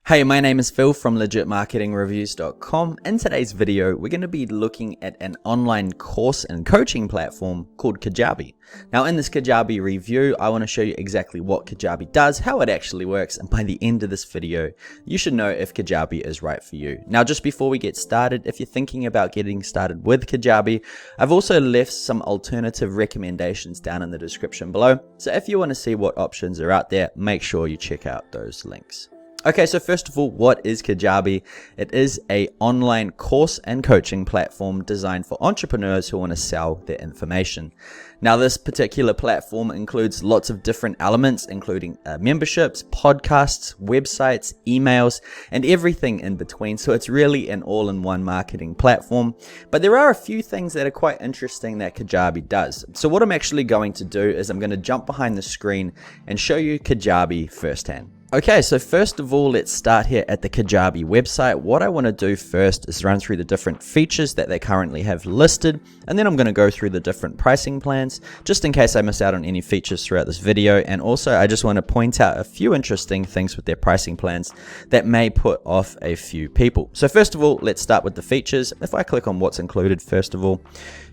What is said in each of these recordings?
Hey, my name is Phil from legitmarketingreviews.com. In today's video, we're going to be looking at an online course and coaching platform called Kajabi. Now, in this Kajabi review, I want to show you exactly what Kajabi does, how it actually works, and by the end of this video, you should know if Kajabi is right for you. Now, just before we get started, if you're thinking about getting started with Kajabi, I've also left some alternative recommendations down in the description below. So if you want to see what options are out there, make sure you check out those links. Okay, so first of all, what is Kajabi? It is an online course and coaching platform designed for entrepreneurs who want to sell their information. Now, this particular platform includes lots of different elements, including memberships, podcasts, websites, emails, and everything in between. So it's really an all-in-one marketing platform. But there are a few things that are quite interesting that Kajabi does. So what I'm actually going to do is I'm going to jump behind the screen and show you Kajabi firsthand. Okay, so first of all, let's start here at the Kajabi website. What I want to do first is run through the different features that they currently have listed, and then I'm going to go through the different pricing plans, just in case I miss out on any features throughout this video. And also, I just want to point out a few interesting things with their pricing plans that may put off a few people. So first of all, let's start with the features. If I click on what's included, first of all,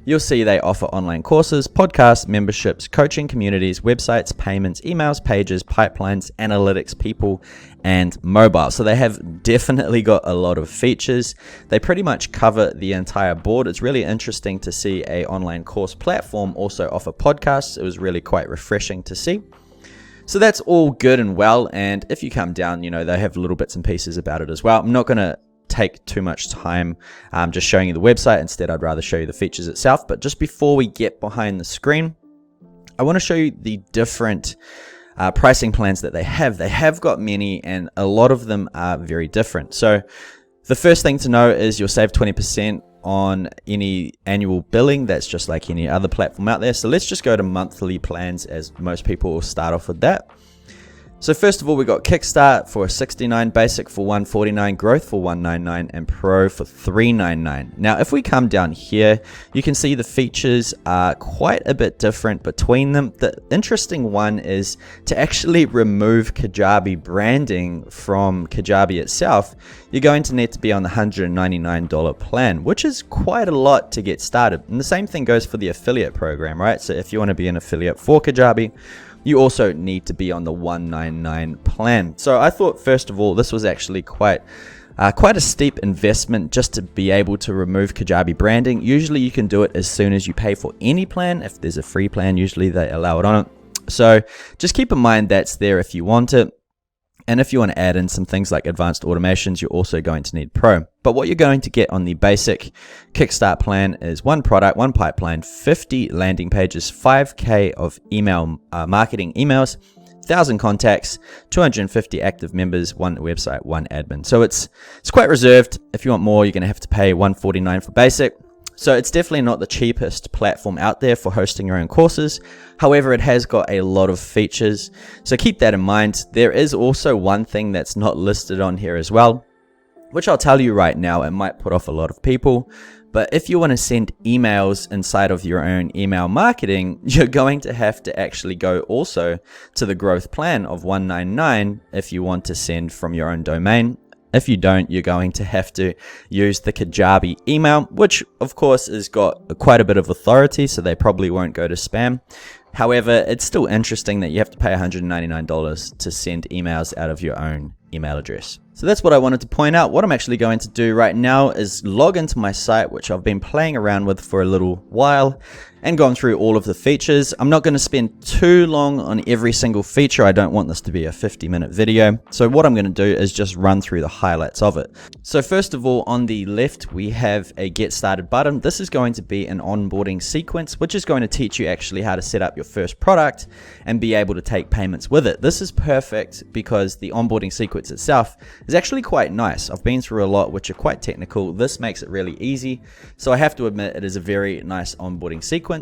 you'll see they offer online courses, podcasts, memberships, coaching communities, websites, payments, emails, pages, pipelines, analytics, people, and mobile. So they have definitely got a lot of features. They pretty much cover the entire board. It's really interesting to see an online course platform also offer podcasts. It was really quite refreshing to see. So that's all good and well. And if you come down, they have little bits and pieces about it as well. I'm not going to take too much time just showing you the website. Instead, I'd rather show you the features itself. But just before we get behind the screen, I want to show you the different pricing plans that they have. They have got many, and a lot of them are very different. So the first thing to know is you'll save 20% on any annual billing. That's just like any other platform out there. So let's just go to monthly plans, as most people will start off with that. So first of all, we got Kickstart for $69, Basic for $149, Growth for $199, and Pro for $399. Now, if we come down here, you can see the features are quite a bit different between them. The interesting one is to actually remove Kajabi branding from Kajabi itself, you're going to need to be on the $199 plan, which is quite a lot to get started. And the same thing goes for the affiliate program, right? So if you want to be an affiliate for Kajabi, you also need to be on the $199 plan. So I thought, first of all, this was actually quite a steep investment just to be able to remove Kajabi branding. Usually you can do it as soon as you pay for any plan. If there's a free plan, usually they allow it on it. So just keep in mind that's there if you want it. And if you want to add in some things like advanced automations, you're also going to need Pro. But what you're going to get on the basic Kickstart plan is one product, one pipeline, 50 landing pages, 5K of email marketing emails, 1,000 contacts, 250 active members, one website, one admin. So it's quite reserved. If you want more, you're going to have to pay $149 for basic. So it's definitely not the cheapest platform out there for hosting your own courses. However, it has got a lot of features. So keep that in mind. There is also one thing that's not listed on here as well, which I'll tell you right now, it might put off a lot of people. But if you want to send emails inside of your own email marketing, you're going to have to actually go also to the growth plan of $199 if you want to send from your own domain. If you don't, you're going to have to use the Kajabi email, which of course has got quite a bit of authority, so they probably won't go to spam. However, it's still interesting that you have to pay $199 to send emails out of your own email address. So that's what I wanted to point out. What I'm actually going to do right now is log into my site, which I've been playing around with for a little while and gone through all of the features. I'm not going to spend too long on every single feature. I don't want this to be a 50-minute video. So what I'm going to do is just run through the highlights of it. So first of all, on the left, we have a Get Started button. This is going to be an onboarding sequence, which is going to teach you actually how to set up your first product and be able to take payments with it. This is perfect because the onboarding sequence itself is actually quite nice. I've been through a lot which are quite technical. This makes it really easy. So I have to admit it is a very nice onboarding sequence.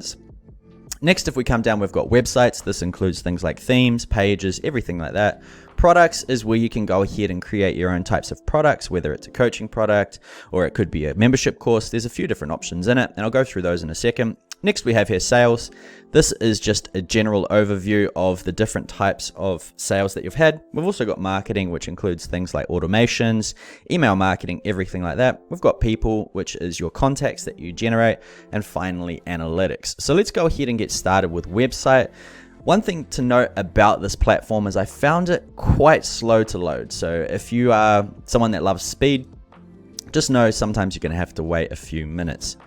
Next, if we come down, we've got websites. This includes things like themes, pages, everything like that. Products is where you can go ahead and create your own types of products, whether it's a coaching product or it could be a membership course. There's a few different options in it, and I'll go through those in a second. Next we have here sales. This is just a general overview of the different types of sales that you've had. We've also got marketing, which includes things like automations, email marketing, everything like that. We've got people, which is your contacts that you generate, and finally analytics. So let's go ahead and get started with website. One thing to note about this platform is I found it quite slow to load. So if you are someone that loves speed, just know sometimes you're going to have to wait a few minutes.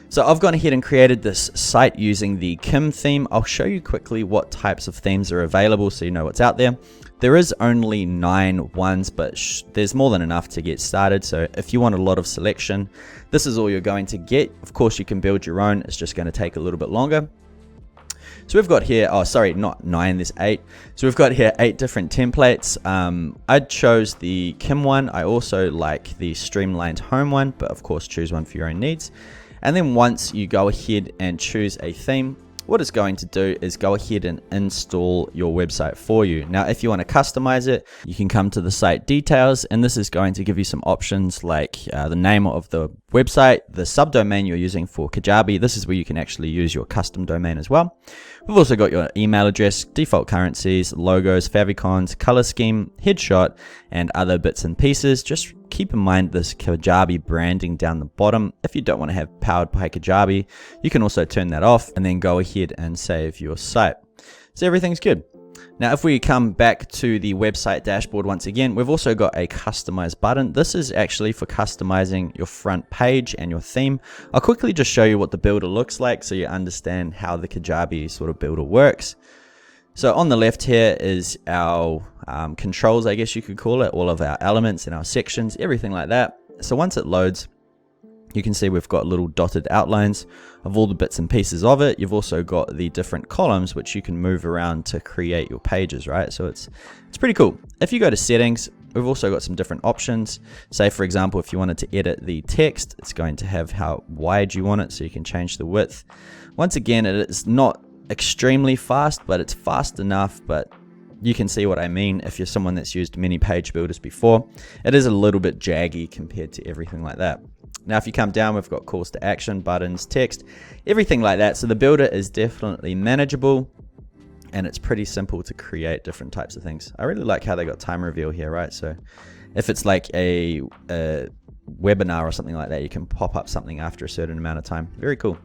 So I've gone ahead and created this site using the Kim theme. I'll show you quickly what types of themes are available so you know what's out there. There is only 9 ones, but there's more than enough to get started. So if you want a lot of selection, this is all you're going to get. Of course, you can build your own. It's just going to take a little bit longer. So we've got here, oh sorry, not 9, there's 8. So we've got here 8 different templates. I chose the Kim one. I also like the streamlined home one, but of course choose one for your own needs. And then once you go ahead and choose a theme, what it's going to do is go ahead and install your website for you. Now, if you want to customize it, you can come to the site details, and this is going to give you some options like the name of the website, the subdomain you're using for Kajabi. This is where you can actually use your custom domain as well. We've also got your email address, default currencies, logos, favicons, color scheme, headshot, and other bits and pieces. Just keep in mind this Kajabi branding down the bottom. If you don't want to have powered by Kajabi, you can also turn that off and then go ahead and save your site. So everything's good. Now, if we come back to the website dashboard once again, we've also got a customize button. This is actually for customizing your front page and your theme. I'll quickly just show you what the builder looks like so you understand how the Kajabi sort of builder works. So on the left here is our controls, I guess you could call it, all of our elements and our sections, everything like that. So once it loads, you can see we've got little dotted outlines of all the bits and pieces of it. You've also got the different columns which you can move around to create your pages, right? So it's pretty cool. If you go to settings, we've also got some different options. Say for example, if you wanted to edit the text, it's going to have how wide you want it, so you can change the width. Once again, it is not extremely fast, but it's fast enough, but you can see what I mean if you're someone that's used many page builders before. It is a little bit jaggy compared to everything like that. Now, if you come down, we've got calls to action, buttons, text, everything like that. So the builder is definitely manageable, and it's pretty simple to create different types of things. I really like how they got time reveal here, right? So if it's like a webinar or something like that, you can pop up something after a certain amount of time. Very cool.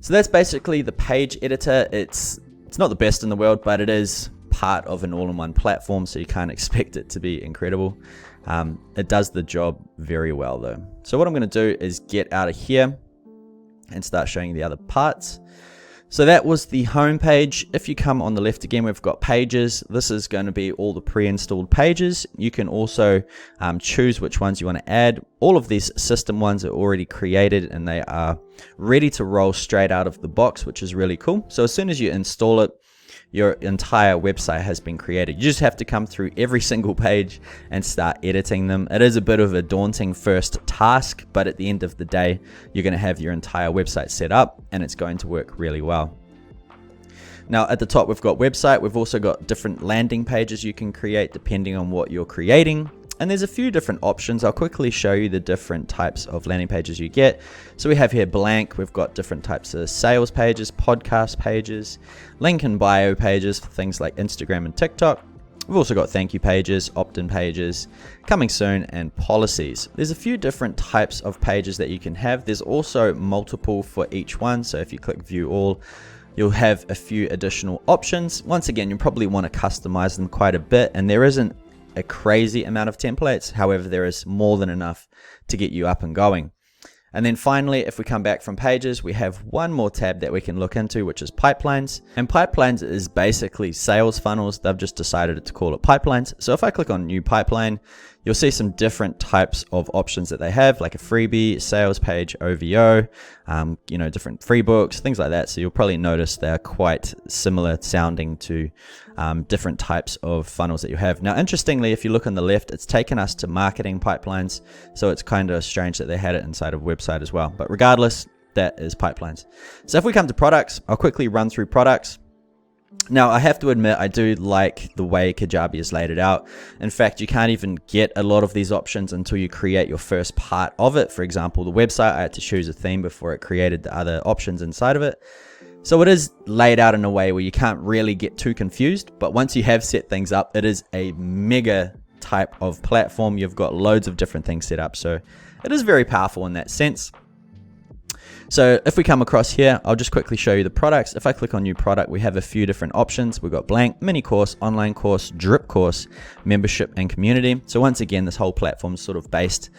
So that's basically the page editor. It's not the best in the world, but it is part of an all-in-one platform, so you can't expect it to be incredible. It does the job very well though. So what I'm going to do is get out of here and start showing you the other parts. So that was the home page. If you come on the left again, we've got pages. This is going to be all the pre-installed pages. You can also choose which ones you want to add. All of these system ones are already created and they are ready to roll straight out of the box, which is really cool. So as soon as you install it, your entire website has been created. You just have to come through every single page and start editing them. It is a bit of a daunting first task, but at the end of the day, you're going to have your entire website set up and it's going to work really well. Now at the top, we've got website. We've also got different landing pages you can create depending on what you're creating. And there's a few different options. I'll quickly show you the different types of landing pages you get. So we have here blank. We've got different types of sales pages, podcast pages, link and bio pages for things like Instagram and TikTok. We've also got thank you pages, opt-in pages, coming soon, and policies. There's a few different types of pages that you can have. There's also multiple for each one. So if you click view all, you'll have a few additional options. Once again, you probably want to customize them quite a bit, and there isn't a crazy amount of templates. However, there is more than enough to get you up and going. And then finally, if we come back from pages, we have one more tab that we can look into, which is pipelines. And pipelines is basically sales funnels. They've just decided to call it pipelines. So if I click on new pipeline, you'll see some different types of options that they have, like a freebie, sales page, OVO, different free books, things like that. So you'll probably notice they're quite similar sounding to different types of funnels that you have. Now, interestingly, if you look on the left, it's taken us to marketing pipelines. So it's kind of strange that they had it inside of website as well. But regardless, that is pipelines. So if we come to products, I'll quickly run through products. Now, I have to admit, I do like the way Kajabi has laid it out. In fact, you can't even get a lot of these options until you create your first part of it. For example, the website, I had to choose a theme before it created the other options inside of it. So it is laid out in a way where you can't really get too confused, but once you have set things up, it is a mega type of platform. You've got loads of different things set up, so it is very powerful in that sense. So if we come across here, I'll just quickly show you the products. If I click on new product, we have a few different options. We've got blank, mini course, online course, drip course, membership, and community. So once again, this whole platform is sort of based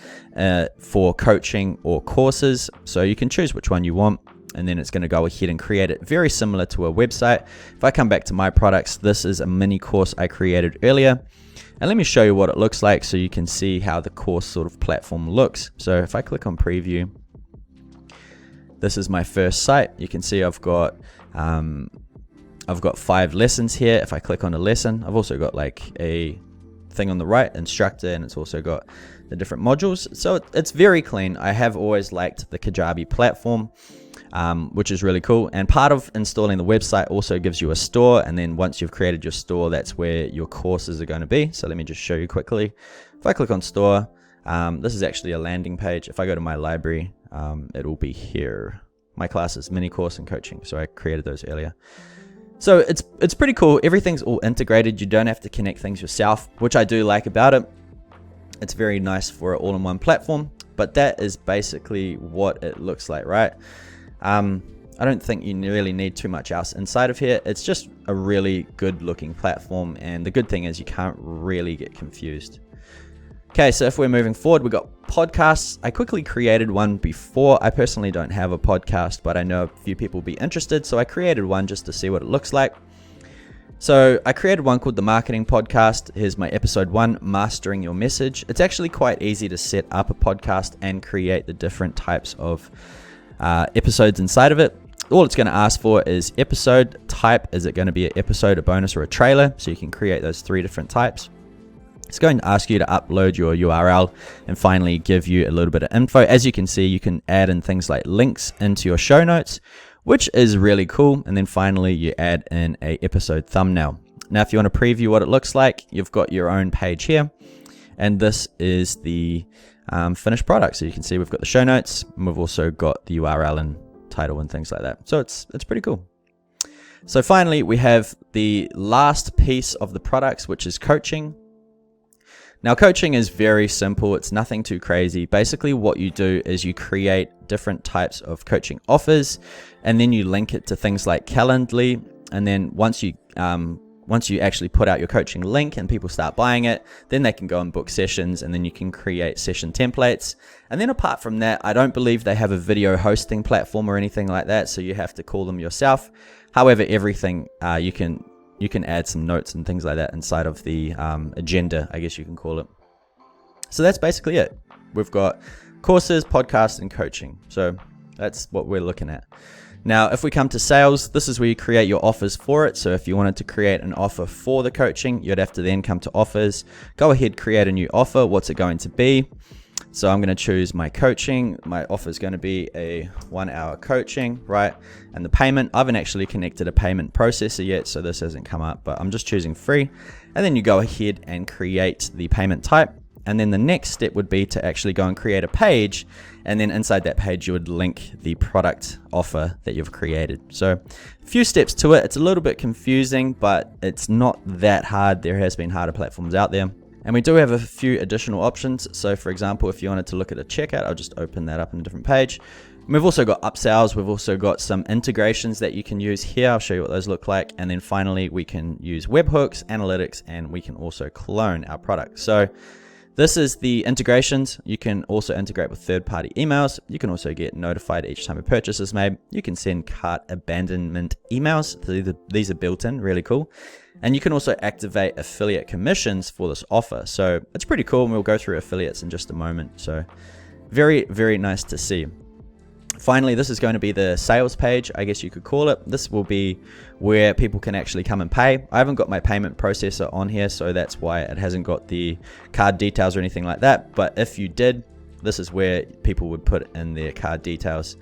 for coaching or courses. So you can choose which one you want, and then it's going to go ahead and create it very similar to a website. If I come back to my products, this is a mini course I created earlier. And let me show you what it looks like so you can see how the course sort of platform looks. So if I click on preview, this is my first site. You can see I've got 5 lessons here. If I click on a lesson, I've also got like a thing on the right, instructor, and it's also got the different modules. So it's very clean. I have always liked the Kajabi platform, which is really cool. And part of installing the website also gives you a store. And then once you've created your store, that's where your courses are going to be. So let me just show you quickly. If I click on store, this is actually a landing page. If I go to my library, it will be here. My classes, mini course, and coaching. So I created those earlier. So it's pretty cool. Everything's all integrated. You don't have to connect things yourself, which I do like about it. It's very nice for an all-in-one platform. But that is basically what it looks like, right? I don't think you really need too much else inside of here. It's just a really good looking platform. And the good thing is you can't really get confused. Okay, so if we're moving forward, we've got podcasts. I quickly created one before. I personally don't have a podcast, but I know a few people will be interested. So I created one just to see what it looks like. So I created one called the Marketing Podcast. Here's my episode 1, Mastering Your Message. It's actually quite easy to set up a podcast and create the different types of episodes inside of it. All it's going to ask for is episode type. Is it going to be an episode, a bonus, or a trailer? So you can create those 3 different types. It's going to ask you to upload your URL and finally give you a little bit of info. As you can see, you can add in things like links into your show notes, which is really cool. And then finally, you add in a episode thumbnail. Now, if you want to preview what it looks like, you've got your own page here. And this is the finished product. So you can see we've got the show notes, and we've also got the URL and title and things like that. So it's pretty cool. So finally, we have the last piece of the products, which is coaching. Now, coaching is very simple. It's nothing too crazy. Basically, what you do is you create different types of coaching offers, and then you link it to things like Calendly. And then once you actually put out your coaching link and people start buying it, then they can go and book sessions, and then you can create session templates. And then apart from that, I don't believe they have a video hosting platform or anything like that, so you have to call them yourself. However, everything you can add some notes and things like that inside of the agenda, I guess you can call it. So that's basically it. We've got courses, podcasts, and coaching. So that's what we're looking at. Now, if we come to sales, this is where you create your offers for it. So if you wanted to create an offer for the coaching, you'd have to then come to offers, go ahead, create a new offer. What's it going to be? So I'm going to choose my coaching. My offer is going to be a 1-hour coaching, right? And the payment, I haven't actually connected a payment processor yet, so this hasn't come up, but I'm just choosing free. And then you go ahead and create the payment type. And then the next step would be to actually go and create a page. And then inside that page, you would link the product offer that you've created. So a few steps to it. It's a little bit confusing, but it's not that hard. There has been harder platforms out there. And we do have a few additional options. So for example, if you wanted to look at a checkout, I'll just open that up in a different page. And we've also got upsells. We've also got some integrations that you can use here. I'll show you what those look like. And then finally, we can use webhooks, analytics, and we can also clone our product. So this is the integrations. You can also integrate with third-party emails. You can also get notified each time a purchase is made. You can send cart abandonment emails. These are built in, really cool. And you can also activate affiliate commissions for this offer. So it's pretty cool, and we'll go through affiliates in just a moment. So very, very nice to see. Finally, this is going to be the sales page, I guess you could call it. This will be where people can actually come and pay. I haven't got my payment processor on here, so that's why it hasn't got the card details or anything like that. But if you did, this is where people would put in their card details.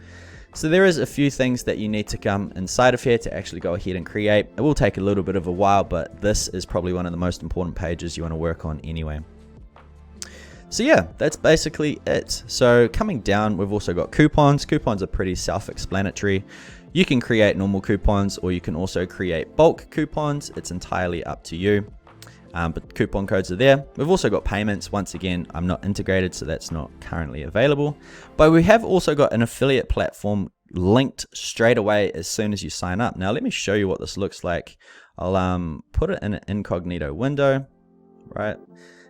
So there is a few things that you need to come inside of here to actually go ahead and create. It will take a little bit of a while, but this is probably one of the most important pages you want to work on anyway. So yeah, that's basically it. So coming down, we've also got coupons. Coupons are pretty self-explanatory. You can create normal coupons, or you can also create bulk coupons. It's entirely up to you. But coupon codes are there. We've also got payments. Once again, I'm not integrated, so that's not currently available. But we have also got an affiliate platform linked straight away as soon as you sign up. Now let me show you what this looks like. I'll put it in an incognito window, right?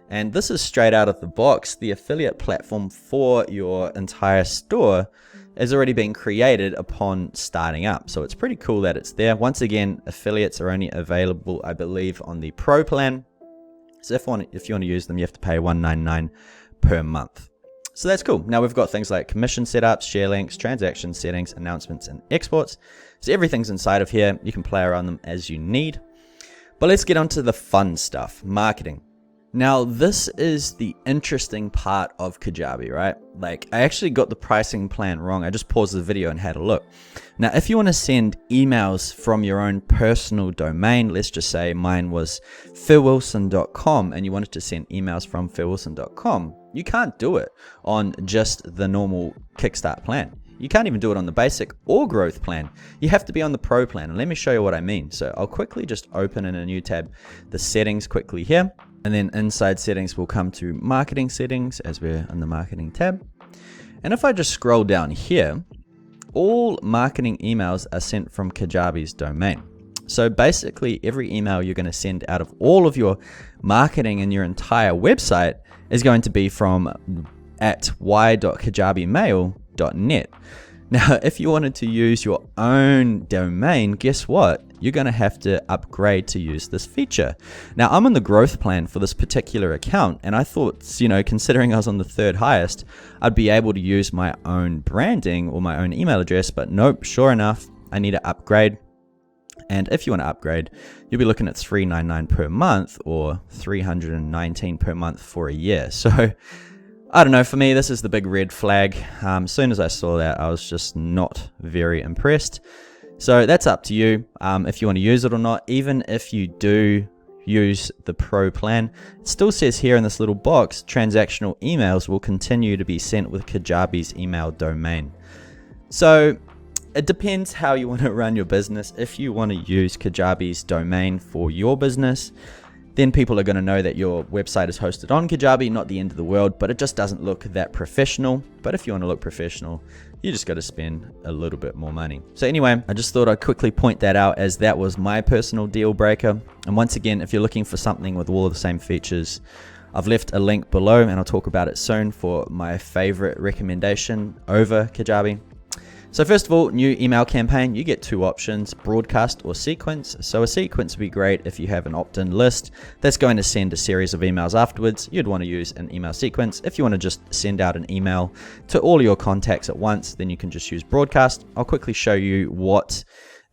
And this is straight out of the box. The affiliate platform for your entire store has already been created upon starting up. So it's pretty cool that it's there. Once again, affiliates are only available, I believe, on the Pro plan. So if you want to use them, you have to pay $1.99 per month. So that's cool. Now we've got things like commission setups, share links, transaction settings, announcements, and exports. So everything's inside of here. You can play around them as you need. But let's get on to the fun stuff, marketing. Now, this is the interesting part of Kajabi, right? Like, I actually got the pricing plan wrong. I just paused the video and had a look. Now, if you want to send emails from your own personal domain, let's just say mine was philwilson.com, and you wanted to send emails from philwilson.com, you can't do it on just the normal Kickstart plan. You can't even do it on the basic or growth plan. You have to be on the Pro plan. And let me show you what I mean. So I'll quickly just open in a new tab the settings quickly here. And then inside settings, we'll come to marketing settings as we're in the marketing tab. And if I just scroll down here, all marketing emails are sent from Kajabi's domain. So basically every email you're going to send out of all of your marketing in your entire website is going to be from at y.kajabimail.net. Now, if you wanted to use your own domain, guess what? You're going to have to upgrade to use this feature. Now, I'm on the growth plan for this particular account, and I thought, considering I was on the third highest, I'd be able to use my own branding or my own email address, but nope, sure enough, I need to upgrade. And if you want to upgrade, you'll be looking at $3.99 per month or $319 per month for a year. So I don't know, for me, this is the big red flag. As soon as I saw that, I was just not very impressed. So that's up to you if you want to use it or not. Even if you do use the Pro plan, it still says here in this little box, transactional emails will continue to be sent with Kajabi's email domain. So it depends how you want to run your business. If you want to use Kajabi's domain for your business, then people are going to know that your website is hosted on Kajabi, not the end of the world, but it just doesn't look that professional. But if you want to look professional, you just got to spend a little bit more money. So anyway, I just thought I'd quickly point that out, as that was my personal deal breaker. And once again, if you're looking for something with all of the same features, I've left a link below and I'll talk about it soon for my favorite recommendation over Kajabi. So first of all, new email campaign, you get two options, broadcast or sequence. So a sequence would be great if you have an opt-in list that's going to send a series of emails afterwards. You'd want to use an email sequence. If you want to just send out an email to all your contacts at once, then you can just use broadcast. I'll quickly show you what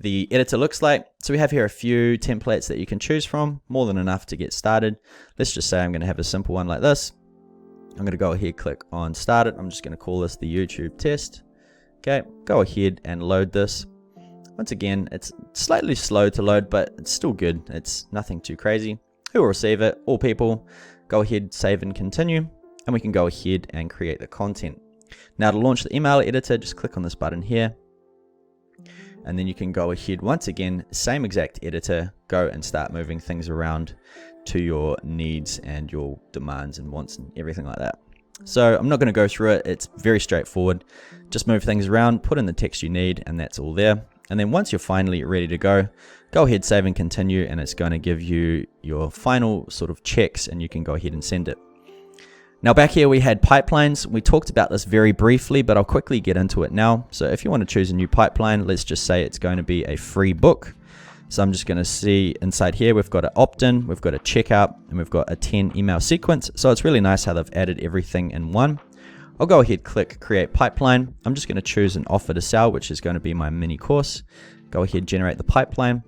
the editor looks like. So we have here a few templates that you can choose from, more than enough to get started. Let's just say I'm going to have a simple one like this. I'm going to go ahead, click on start it. I'm just going to call this the YouTube test. Okay, go ahead and load this. Once again, it's slightly slow to load, but it's still good. It's nothing too crazy. Who will receive it? All people. Go ahead, save and continue, and we can go ahead and create the content. Now to launch the email editor, just click on this button here, and then you can go ahead, once again, same exact editor, go and start moving things around to your needs and your demands and wants and everything like that. So I'm not going to go through it. It's very straightforward. Just move things around, put in the text you need, and that's all there. And then once you're finally ready to go ahead, save and continue, and it's going to give you your final sort of checks, and you can go ahead and send it. Now back here we had pipelines. We talked about this very briefly, but I'll quickly get into it now. So if you want to choose a new pipeline, let's just say it's going to be a free book. So I'm just going to see inside here, we've got an opt-in, we've got a checkout, and we've got a 10 email sequence. So it's really nice how they've added everything in one. I'll go ahead, click create pipeline. I'm just going to choose an offer to sell, which is going to be my mini course. Go ahead, generate the pipeline.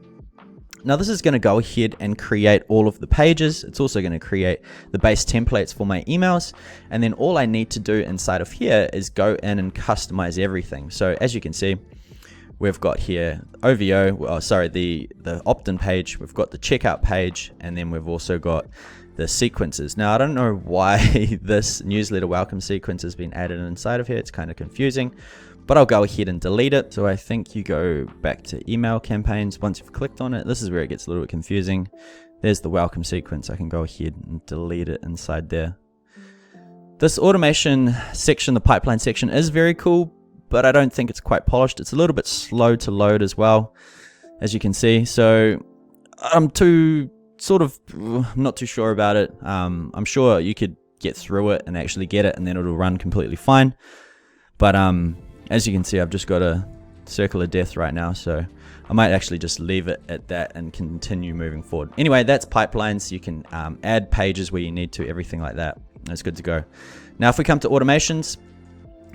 Now this is going to go ahead and create all of the pages. It's also going to create the base templates for my emails. And then all I need to do inside of here is go in and customize everything. So as you can see, we've got here OVO, the opt-in page, we've got the checkout page, and then we've also got the sequences. Now I don't know why this newsletter welcome sequence has been added inside of here. It's kind of confusing, but I'll go ahead and delete it. So I think you go back to email campaigns. Once you've clicked on it, this is where it gets a little bit confusing. There's the welcome sequence. I can go ahead and delete it inside there. This automation section, the pipeline section, is very cool, but I don't think it's quite polished. It's a little bit slow to load as well, as you can see. So I'm not too sure about it. I'm sure you could get through it and actually get it, and then it'll run completely fine. But as you can see, I've just got a circle of death right now, so I might actually just leave it at that and continue moving forward. Anyway, that's pipelines. You can add pages where you need to, everything like that. That's good to go. Now, if we come to automations,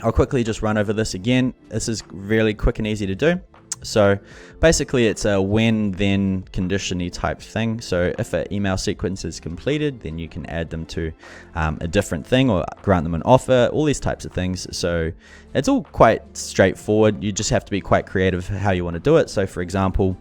I'll quickly just run over this again. This is really quick and easy to do. So basically it's a when then condition-y type thing. So if an email sequence is completed, then you can add them to a different thing or grant them an offer, all these types of things. So it's all quite straightforward. You just have to be quite creative how you want to do it. So for example,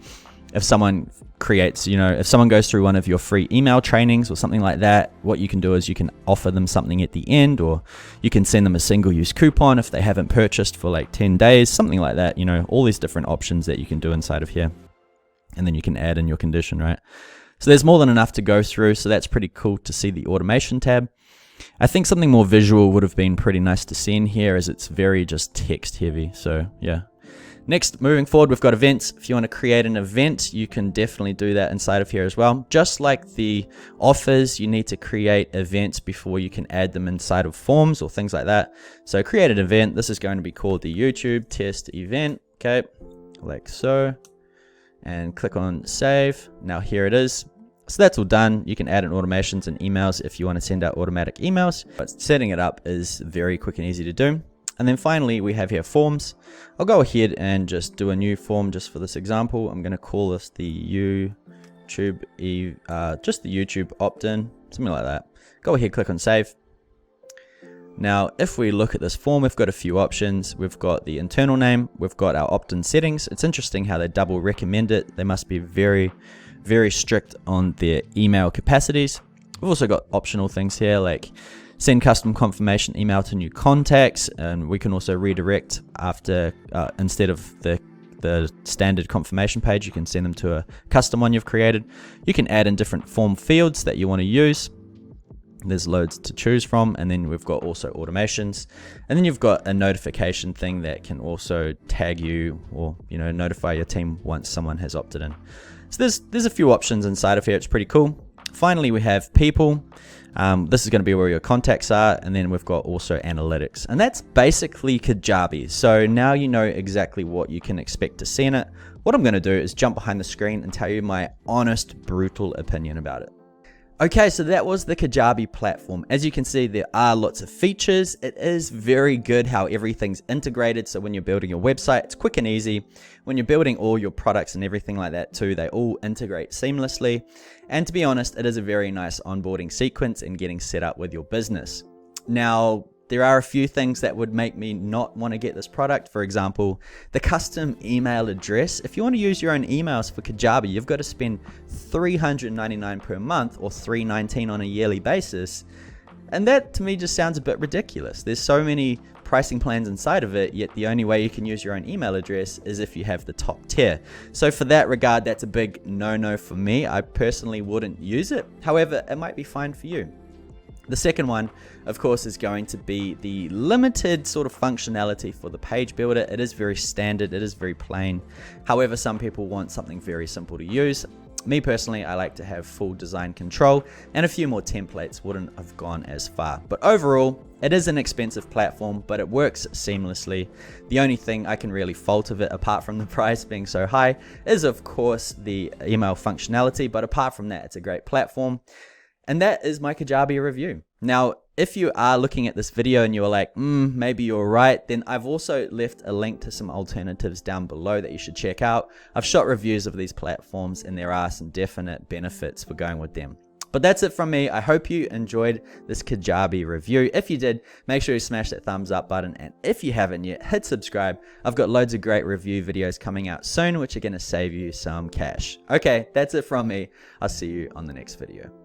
if someone creates, if someone goes through one of your free email trainings or something like that, what you can do is you can offer them something at the end, or you can send them a single-use coupon if they haven't purchased for like 10 days, something like that. All these different options that you can do inside of here. And then you can add in your condition, right? So there's more than enough to go through. So that's pretty cool to see the automation tab. I think something more visual would have been pretty nice to see in here, as it's very just text heavy. So yeah. Next, moving forward, we've got events. If you want to create an event, you can definitely do that inside of here as well. Just like the offers, you need to create events before you can add them inside of forms or things like that. So create an event. This is going to be called the YouTube test event. Okay, like so. And click on save. Now here it is. So that's all done. You can add in automations and emails if you want to send out automatic emails. But setting it up is very quick and easy to do. And then finally, we have here forms. I'll go ahead and just do a new form just for this example. I'm going to call this the YouTube, just the YouTube opt-in, something like that. Go ahead, click on save. Now, if we look at this form, we've got a few options. We've got the internal name. We've got our opt-in settings. It's interesting how they double recommend it. They must be very, very strict on their email capacities. We've also got optional things here like send custom confirmation email to new contacts, and we can also redirect after instead of the standard confirmation page, you can send them to a custom one you've created. You can add in different form fields that you want to use. There's loads to choose from, and then we've got also automations, and then you've got a notification thing that can also tag you or notify your team once someone has opted in. So there's a few options inside of here. It's pretty cool. Finally, we have people. This is going to be where your contacts are, and then we've got also analytics, and that's basically Kajabi. So now you know exactly what you can expect to see in it. What I'm going to do is jump behind the screen and tell you my honest, brutal opinion about it. Okay, so that was the Kajabi platform. As you can see, there are lots of features. It is very good how everything's integrated. So when you're building your website, it's quick and easy. When you're building all your products and everything like that too, they all integrate seamlessly. And to be honest, it is a very nice onboarding sequence in getting set up with your business. Now, there are a few things that would make me not want to get this product. For example, the custom email address. If you want to use your own emails for Kajabi, you've got to spend $399 per month or $319 on a yearly basis. And that to me just sounds a bit ridiculous. There's so many pricing plans inside of it, yet the only way you can use your own email address is if you have the top tier. So for that regard, that's a big no-no for me. I personally wouldn't use it. However, it might be fine for you. The second one, of course, is going to be the limited sort of functionality for the page builder. It is very standard, it is very plain. However, some people want something very simple to use. Me personally, I like to have full design control, and a few more templates wouldn't have gone as far. But overall, it is an expensive platform, but it works seamlessly. The only thing I can really fault of it, apart from the price being so high, is of course the email functionality. But apart from that, it's a great platform. And that is my Kajabi review. Now, if you are looking at this video and you're like, maybe you're right, then I've also left a link to some alternatives down below that you should check out. I've shot reviews of these platforms and there are some definite benefits for going with them. But that's it from me. I hope you enjoyed this Kajabi review. If you did, make sure you smash that thumbs up button. And if you haven't yet, hit subscribe. I've got loads of great review videos coming out soon, which are going to save you some cash. Okay, that's it from me. I'll see you on the next video.